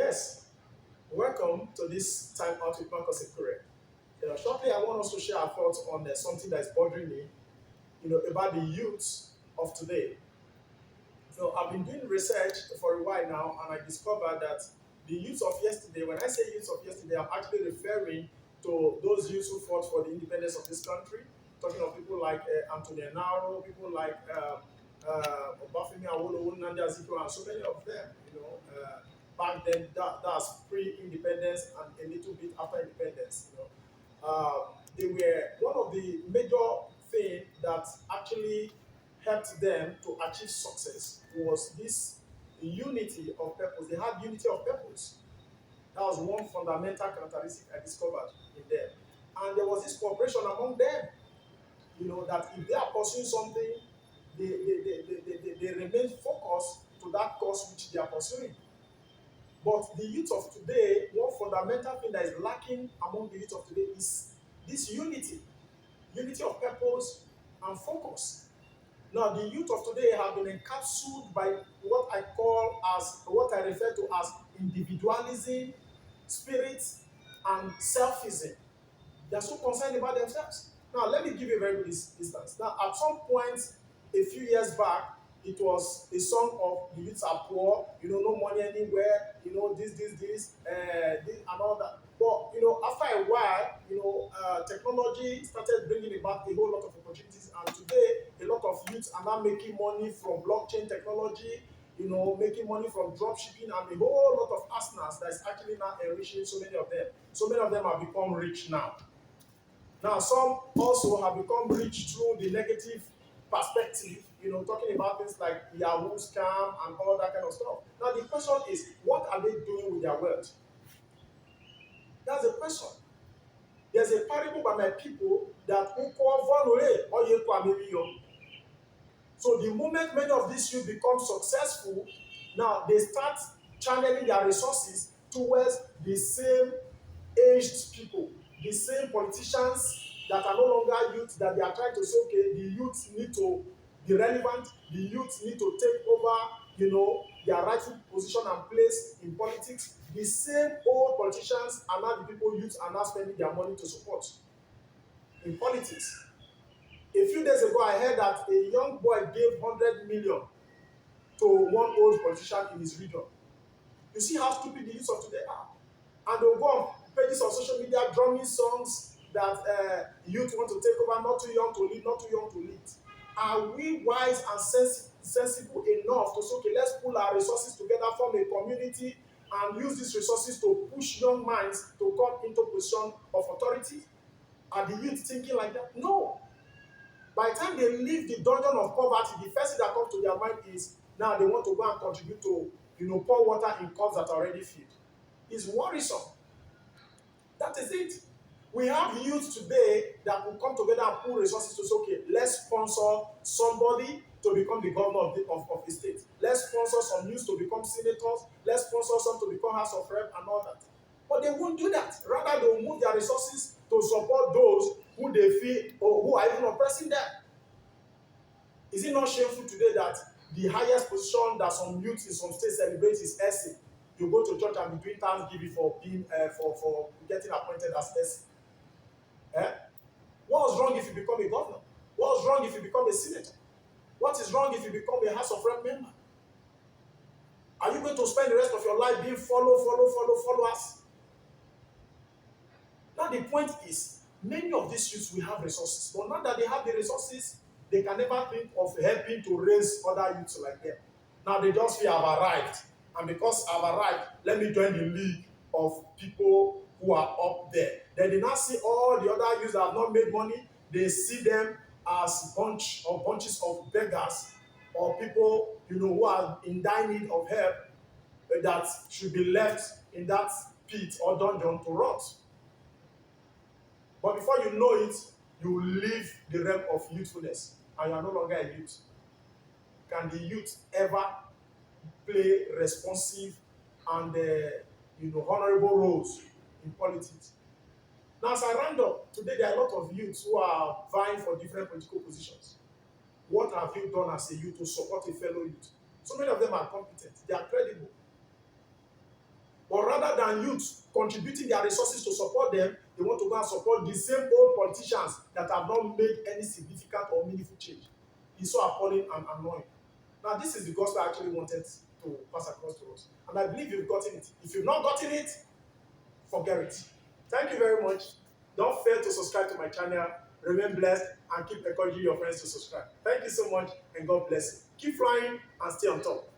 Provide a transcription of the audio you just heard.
Yes, welcome to this time out with Marcus Ekure. Shortly, I want us to share our thoughts on something that is bothering me, about the youth of today. So I've been doing research for a while now, and I discovered that the youth of yesterday, when I say youth of yesterday, I'm actually referring to those youths who fought for the independence of this country, talking of people like Anthony Enaro, people like Obafemi Awolowo, Nnamdi Azikiwe, and so many of them, back then, that's pre-independence and a little bit after independence. They were one of the major thing that actually helped them to achieve success was this unity of purpose. They had unity of purpose. That was one fundamental characteristic I discovered in them. And there was this cooperation among them, that if they are pursuing something, they remain focused to that cause which they are pursuing. But the youth of today, one fundamental thing that is lacking among the youth of today is this unity of purpose and focus. Now, the youth of today have been encapsulated by what I refer to as individualism, spirit, and selfism. They are so concerned about themselves. Now, let me give you a very good instance. Now, at some point, a few years back, it was a song of the youths are poor, no money anywhere, this, and all that. But, after a while, technology started bringing about a whole lot of opportunities. And today, a lot of youths are now making money from blockchain technology, making money from drop shipping and a whole lot of arsenals that is actually now enriching so many of them. So many of them have become rich now. Now, some also have become rich through the negative perspective, talking about things like Yahoo scam and all that kind of stuff. Now, the question is, what are they doing with their wealth? That's the question. There's a parable by my people that so the moment many of these youth become successful, now they start channeling their resources towards the same aged people, the same politicians that are no longer youth, that they are trying to say, okay, the youth need to be relevant, the youth need to take over, their rightful position and place in politics. The same old politicians are now the people youth are now spending their money to support in politics. A few days ago, I heard that a young boy gave 100 million to one old politician in his region. You see how stupid the youth of today are. And they'll go on pages of social media drumming songs that youth want to take over, not too young to lead, not too young to lead. Are we wise and sensible enough to say, okay, let's pull our resources together, form a community, and use these resources to push young minds to come into position of authority? Are the youth thinking like that? No. By the time they leave the dungeon of poverty, the first thing that comes to their mind is now they want to go and contribute to, pour water in cups that are already filled. It's worrisome. That is it. We have youth today that will come together and pool resources to say, okay, let's sponsor somebody to become the governor of the state. Let's sponsor some youths to become senators. Let's sponsor some to become House of Rep and all that. But they won't do that. Rather, they will move their resources to support those who they feel or who are even oppressing them. Is it not shameful today that the highest position that some youth in some states celebrate is SC? You go to church and be doing thanksgiving for being for getting appointed as SC. Eh? What's wrong if you become a governor? What's wrong if you become a senator? What is wrong if you become a House of Rep member? Are you going to spend the rest of your life being followers? Now the point is, many of these youths will have resources, but now that they have the resources, they can never think of helping to raise other youths like them. Now they just feel I've arrived, and because I've arrived, let me join the league of people who are up there. Then they now see all the other youths that have not made money. They see them as bunches of beggars or people who are in dire need of help that should be left in that pit or dungeon to rot. But before you know it, you leave the realm of youthfulness and you are no longer a youth. Can the youth ever play responsive and honorable roles in politics? Now, as I round up, today there are a lot of youths who are vying for different political positions. What have you done as a youth to support a fellow youth? So many of them are competent, they are credible. But than youth contributing their resources to support them, they want to go and support the same old politicians that have not made any significant or meaningful change. It's so appalling and annoying. Now, this is the gospel I actually wanted to pass across to us. And I believe you've gotten it. If you've not gotten it, forget it. Thank you very much. Don't fail to subscribe to my channel. Remain blessed and keep encouraging your friends to subscribe. Thank you so much and God bless you. Keep flying and stay on top.